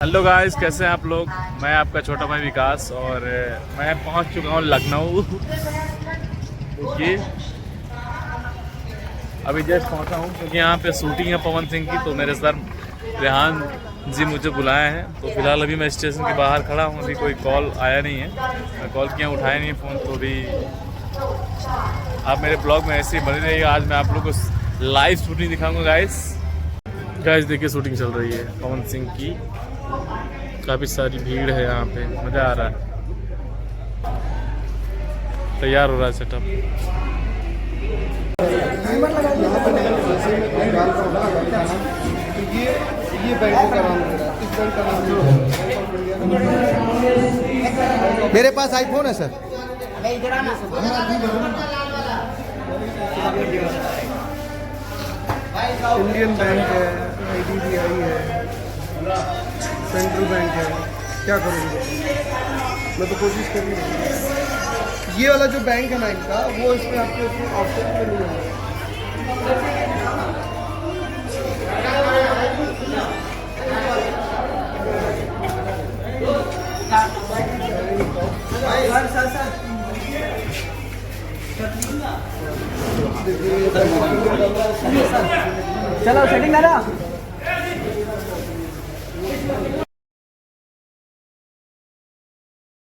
Hello guys, कैसे हैं आप लोग। मैं आपका छोटा भाई विकास और मैं पहुंच चुका हूं लखनऊ। देखिए अभी जस्ट पहुंचा हूं क्योंकि यहाँ पे शूटिंग है पवन सिंह की। तो मेरे सर रेहान जी मुझे बुलाए हैं। तो फिलहाल अभी मैं स्टेशन के बाहर खड़ा हूँ। अभी कोई कॉल आया नहीं है। मैं कॉल किया, उठाया नहीं फ़ोन। तो अभी आप मेरे ब्लॉग में ऐसे ही बने रहिएगा। आज मैं आप लोग को लाइव शूटिंग दिखाऊंगा। गाइस देखिए शूटिंग चल रही है पवन सिंह की। काफ़ी सारी भीड़ है यहाँ पे, मज़ा आ रहा है। तैयार हो रहा है सेटअप। ये बैंक का नाम है, इस बैंक का नाम मेरे पास आईफोन है सर। इंडियन बैंक है, IDBI है, सेंट्रल बैंक है। क्या करूँगा मैं, तो कोशिश कर रही हूँ। ये वाला जो बैंक है ना इनका, वो इसमें आपको इसमें ऑप्शन में नहीं है। चलो सेटिंग करा।